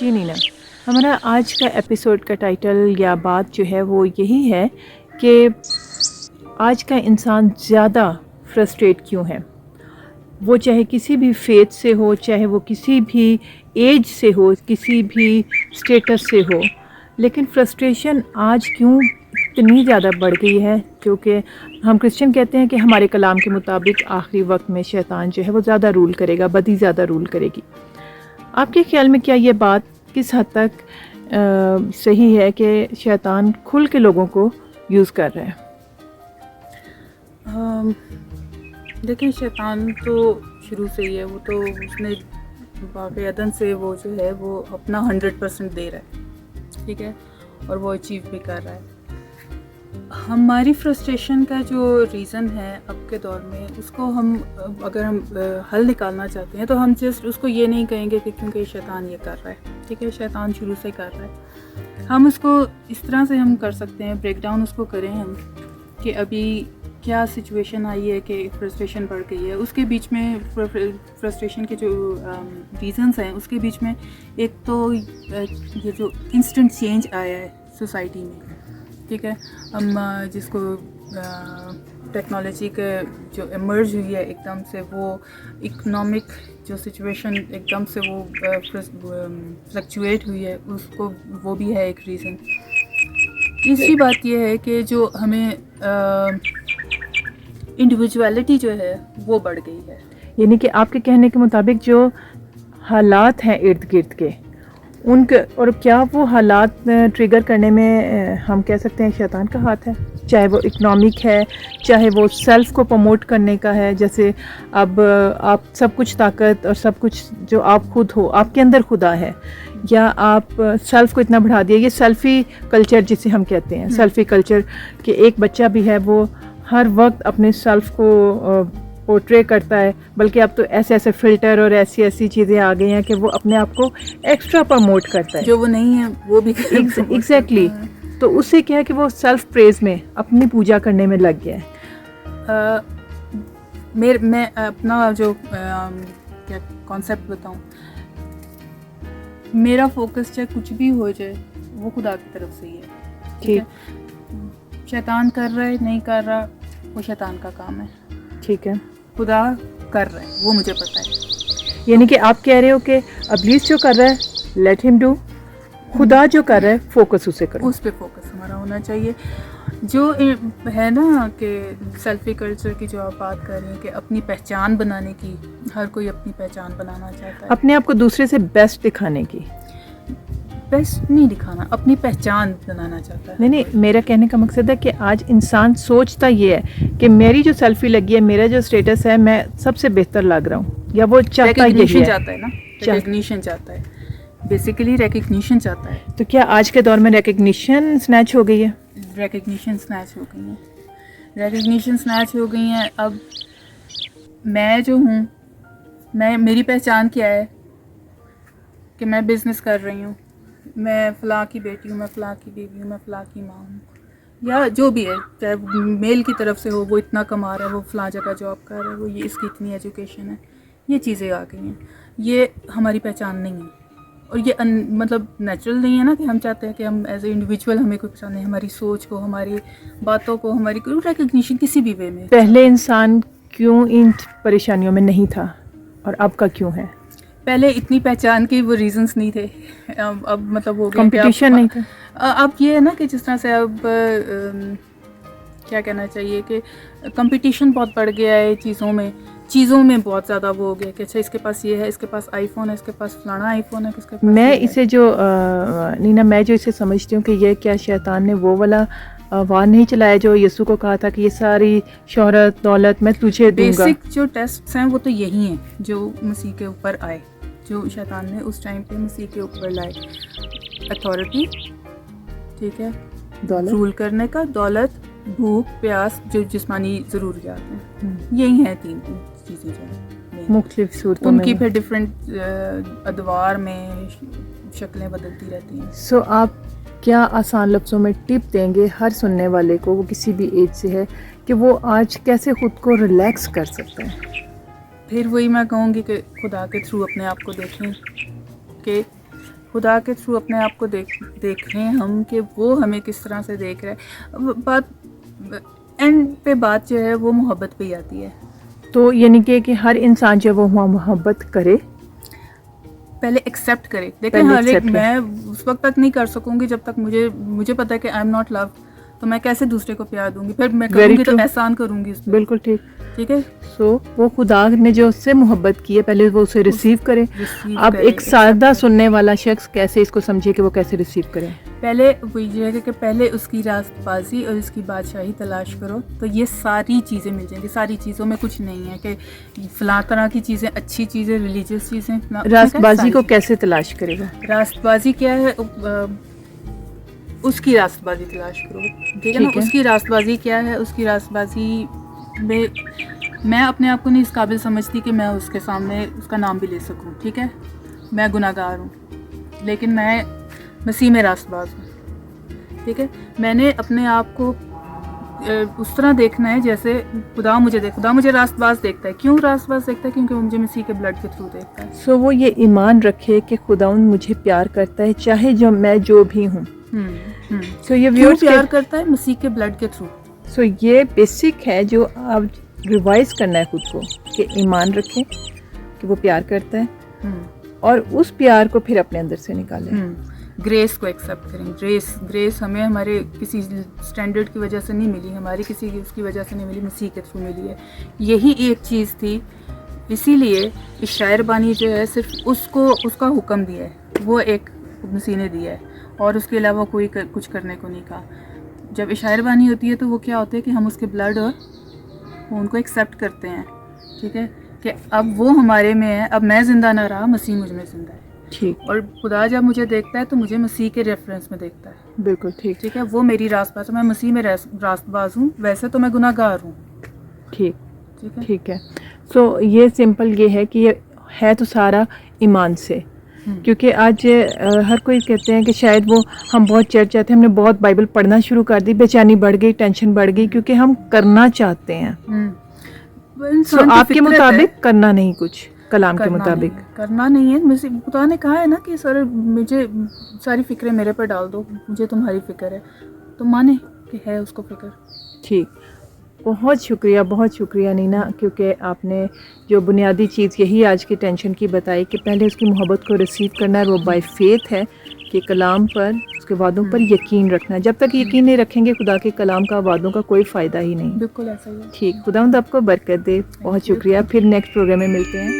جی نینا، ہمارا آج کا ایپیسوڈ کا ٹائٹل یا بات جو ہے وہ یہی ہے کہ آج کا انسان زیادہ فرسٹریٹ کیوں ہے. وہ چاہے کسی بھی فیتھ سے ہو، چاہے وہ کسی بھی ایج سے ہو، کسی بھی اسٹیٹس سے ہو، لیکن فرسٹریشن آج کیوں اتنی زیادہ بڑھ گئی ہے؟ کیونکہ ہم کرسچن کہتے ہیں کہ ہمارے کلام کے مطابق آخری وقت میں شیطان جو ہے وہ زیادہ رول کرے گا، بدی زیادہ رول کرے گی. آپ کے خیال میں کیا یہ بات کس حد تک صحیح ہے کہ شیطان کھل کے لوگوں کو یوز کر رہا ہے؟ دیکھیں، شیطان تو شروع سے ہی ہے، وہ تو اس نے واقعتاً سے وہ جو ہے وہ اپنا 100% دے رہا ہے، ٹھیک ہے، اور وہ اچیو بھی کر رہا ہے. ہماری فرسٹریشن کا جو ریزن ہے اب کے دور میں، اس کو ہم اگر ہم حل نکالنا چاہتے ہیں تو ہم جسٹ اس کو یہ نہیں کہیں گے کہ کیونکہ شیطان یہ کر رہا ہے، ٹھیک ہے، شیطان شروع سے کر رہا ہے. ہم اس کو اس طرح سے ہم کر سکتے ہیں، بریک ڈاؤن اس کو کریں ہم کہ ابھی کیا سچویشن آئی ہے کہ فرسٹریشن بڑھ گئی ہے. اس کے بیچ میں فرسٹریشن کے جو ریزنز ہیں، اس کے بیچ میں ایک تو یہ جو انسٹنٹ چینج آیا ہے سوسائٹی میں، ٹھیک ہے، ہم جس کو ٹیکنالوجی کے جو ایمرج ہوئی ہے ایک دم سے، وہ اکنامک جو سچویشن ایک دم سے وہ فلکچویٹ ہوئی ہے، اس کو وہ بھی ہے ایک ریزن. تیسری بات یہ ہے کہ جو ہمیں انڈیویجویلٹی جو ہے وہ بڑھ گئی ہے. یعنی کہ آپ کے کہنے کے مطابق جو حالات ہیں ارد گرد کے، ان کے، اور کیا وہ حالات ٹریگر کرنے میں ہم کہہ سکتے ہیں شیطان کا ہاتھ ہے؟ چاہے وہ اکنامک ہے، چاہے وہ سیلف کو پروموٹ کرنے کا ہے، جیسے اب آپ سب کچھ طاقت اور سب کچھ جو آپ خود ہو، آپ کے اندر خدا ہے، یا آپ سیلف کو اتنا بڑھا دیا. یہ سیلفی کلچر جسے ہم کہتے ہیں، سیلفی کلچر، کہ ایک بچہ بھی ہے وہ ہر وقت اپنے سیلف کو پورٹرے کرتا ہے، بلکہ اب تو ایسے ایسے فلٹر اور ایسی چیزیں آ گئی ہیں کہ وہ اپنے آپ کو ایکسٹرا پروموٹ کرتا ہے، جو وہ نہیں ہے وہ بھی ایگزیکٹلی. تو اس سے کیا ہے کہ وہ سیلف پریز میں اپنی پوجا کرنے میں لگ گیا ہے. میں اپنا جو کیا کانسیپٹ بتاؤں، میرا فوکس چاہے کچھ بھی ہو جائے وہ خدا کی طرف سے ہی ہے، ٹھیک ہے. شیطان کر رہا ہے نہیں کر رہا وہ شیطان کا کام ہے، ٹھیک ہے. خدا کر رہا ہے وہ مجھے پتہ ہے. یعنی کہ آپ کہہ رہے ہو کہ ابلیس جو کر رہا ہے لیٹ ہم ڈو، خدا جو کر رہا ہے فوکس اسے کرو، اس پہ فوکس ہمارا ہونا چاہیے. جو ہے نا کہ سیلفی کلچر کی جو آپ بات کر رہے ہیں کہ اپنی پہچان بنانے کی، ہر کوئی اپنی پہچان بنانا چاہتا ہے، اپنے آپ کو دوسرے سے بیسٹ دکھانے کی. بیسٹ نہیں دکھانا، اپنی پہچان بنانا چاہتا ہے. نہیں، میرا کہنے کا مقصد ہے کہ آج انسان سوچتا یہ ہے کہ میری جو سیلفی لگی ہے، میرا جو اسٹیٹس ہے، میں سب سے بہتر لگ رہا ہوں، یا وہ چاہتا ریکگنیشن چاہتا ہے نا، ریکگنیشن چاہتا ہے، بیسیکلی ریکگنیشن چاہتا ہے. تو کیا آج کے دور میں ریکگنیشن سنیچ ہو گئی ہے؟ ریکگنیشن سنیچ ہو گئی ہیں، ریکگنیشن سنیچ ہو گئی ہیں. اب میں جو ہوں، میری پہچان کیا ہے کہ میں بزنس کر رہی ہوں، میں فلاں کی بیٹی ہوں، میں فلاں کی بیوی ہوں، میں فلاں کی ماں ہوں، یا جو بھی ہے، چاہے میل کی طرف سے ہو، وہ اتنا کما رہا ہے، وہ فلاں جگہ جاب کر رہا ہے، وہ یہ اس کی اتنی ایجوکیشن ہے. یہ چیزیں آ گئی ہیں، یہ ہماری پہچان نہیں ہے. اور یہ مطلب نیچرل نہیں ہے نا کہ ہم چاہتے ہیں کہ ہم ایز اے انڈیویجول ہمیں کوئی پہچانے، ہماری سوچ کو، ہماری باتوں کو، ہماری کوئی ریکگنیشن کسی بھی وے میں. پہلے انسان کیوں ان پریشانیوں میں نہیں تھا اور اب کا کیوں ہے؟ پہلے اتنی پہچان کے وہ ریزنس نہیں تھے، اب مطلب ہو گیا کمپٹیشن نہیں تھا. اب یہ ہے نا کہ جس طرح سے اب کیا کہنا چاہیے کہ کمپٹیشن بہت بڑھ گیا ہے چیزوں میں بہت زیادہ وہ ہو گیا کہ اچھا اس کے پاس یہ ہے، اس کے پاس آئی فون ہے، اس کے پاس فلانا آئی فون ہے، اس کے پاس میں اسے جو نینا، میں جو اسے سمجھتی ہوں کہ یہ کیا شیطان نے وہ والا وار نہیں چلایا جو یسوع کو کہا تھا کہ یہ ساری شہرت دولت میں تجھے دوں گا. بیسک جو ٹیسٹس ہیں وہ تو یہی ہیں جو مسیح کے اوپر آئے، جو شیطان نے اس ٹائم پہ مسیح کے اوپر لائے. اتھارٹی، ٹھیک ہے، دولت، رول کرنے کا، دولت، بھوک، پیاس، جو جسمانی ضروریات ہیں، یہی ہیں 3 چیزیں جو ہیں مختلف صورتوں میں، ان کی پھر ڈفرینٹ ادوار میں شکلیں بدلتی رہتی ہیں. سو آپ کیا آسان لفظوں میں ٹپ دیں گے ہر سننے والے کو، وہ کسی بھی ایج سے ہے، کہ وہ آج کیسے خود کو ریلیکس کر سکتے ہیں؟ پھر وہی میں کہوں گی کہ خدا کے تھرو اپنے آپ کو دیکھیں کہ خدا کے تھرو اپنے آپ کو دیکھ رہے ہیں ہم کہ وہ ہمیں کس طرح سے دیکھ رہا ہے. بات اینڈ پہ بات جو ہے وہ محبت پہ ہی آتی ہے. تو یعنی کہ ہر انسان جو وہ محبت کرے, پہلے ایکسیپٹ کرے. دیکھیں ہر ایک, میں اس وقت تک نہیں کر سکوں گی جب تک مجھے پتا ہے کہ آئی ایم ناٹ لو, تو میں کیسے دوسرے کو پیار دوں گی؟ پھر میں کروں گی تو احسان کروں گی اس پہ. بالکل ٹھیک, ٹھیک ہے. سو وہ خدا نے جو اس سے محبت کی ہے پہلے وہ اسے ریسیو کرے. اب ایک سادہ سننے والا شخص کیسے اس کو سمجھے کہ وہ کیسے ریسیو کرے؟ پہلے وہ یہ ہے کہ پہلے اس کی راست بازی اور اس کی بادشاہی تلاش کرو, تو یہ ساری چیزیں مل جائیں گی. ساری چیزوں میں کچھ نہیں ہے کہ فلاں طرح کی چیزیں, اچھی چیزیں, ریلیجیس چیزیں. راست بازی کو کیسے تلاش کرے گا؟ راست بازی کیا ہے؟ اس کی راست بازی تلاش کرو. ٹھیک ہے نا. اس کی راست بازی کیا ہے؟ اس کی راست بازی میں اپنے آپ کو نہیں اس قابل سمجھتی کہ میں اس کے سامنے اس کا نام بھی لے سکوں. ٹھیک ہے. میں گناہ گار ہوں, لیکن میں مسیح میں راست باز ہوں. ٹھیک ہے. میں نے اپنے آپ کو اس طرح دیکھنا ہے جیسے خدا مجھے راست باز دیکھتا ہے. کیوں راست باز دیکھتا ہے؟ کیونکہ وہ مجھے مسیح کے بلڈ کے تھرو دیکھتا ہے. سو وہ یہ ایمان رکھے کہ خداوند مجھے پیار کرتا ہے چاہے میں جو بھی ہوں. سو یہ کیوں پیار کرتا ہے؟ مسیح کے بلڈ کے تھرو. سو یہ بیسک ہے جو آپ ریوائز کرنا ہے خود کو, کہ ایمان رکھیں کہ وہ پیار کرتا ہے اور اس پیار کو پھر اپنے اندر سے نکالیں. گریس کو ایکسیپٹ کریں. گریس ہمیں ہمارے کسی اسٹینڈرڈ کی وجہ سے نہیں ملی, ہماری کسی کی اس کی وجہ سے نہیں ملی, مسیح کے تھرو ملی ہے. یہی ایک چیز تھی. اسی لیے اس شاعر بانی جو ہے صرف اس کا حکم دیا ہے, وہ ایک مسیح نے دیا ہے, اور اس کے علاوہ کوئی کچھ کرنے کو نہیں کہا. جب اشاعر بانی ہوتی ہے تو وہ کیا ہوتا ہے کہ ہم اس کے بلڈ اور ان کو ایکسیپٹ کرتے ہیں. ٹھیک ہے. کہ اب وہ ہمارے میں ہے, اب میں زندہ نہ رہا, مسیح مجھ میں زندہ ہے. ٹھیک. اور خدا جب مجھے دیکھتا ہے تو مجھے مسیح کے ریفرنس میں دیکھتا ہے. بالکل ٹھیک. ٹھیک ہے. وہ میری راست باز ہے, میں مسیح میں راست باز ہوں. ویسے تو میں گناہ گار ہوں. ٹھیک. ٹھیک ہے. ٹھیک ہے. سو یہ سمپل یہ ہے کہ یہ ہے تو سارا ایمان سے, کیونکہ آج ہر کوئی کہتے ہیں کہ شاید وہ ہم بہت چرچ جاتے ہیں, ہم نے بہت بائبل پڑھنا شروع کر دی, بے چینی بڑھ گئی, ٹینشن بڑھ گئی, کیونکہ ہم کرنا چاہتے ہیں. سو آپ کے مطابق کرنا نہیں, کچھ کلام کے مطابق کرنا نہیں ہے. خدا نے کہا ہے نا کہ سر مجھے ساری فکریں میرے پر ڈال دو, مجھے تمہاری فکر ہے, تو مانے کہ ہے اس کو فکر. ٹھیک. بہت شکریہ نینا, کیونکہ آپ نے جو بنیادی چیز یہی آج کی ٹینشن کی بتائی کہ پہلے اس کی محبت کو ریسیو کرنا ہے. وہ بائی فیتھ ہے کہ کلام پر, اس کے وعدوں پر یقین رکھنا ہے. جب تک یقین نہیں رکھیں گے خدا کے کلام کا, وعدوں کا کوئی فائدہ ہی نہیں. بالکل ایسا ہی ہے. ٹھیک. خداوند آپ کو برکت دے. بہت شکریہ. پھر نیکسٹ پروگرام میں ملتے ہیں.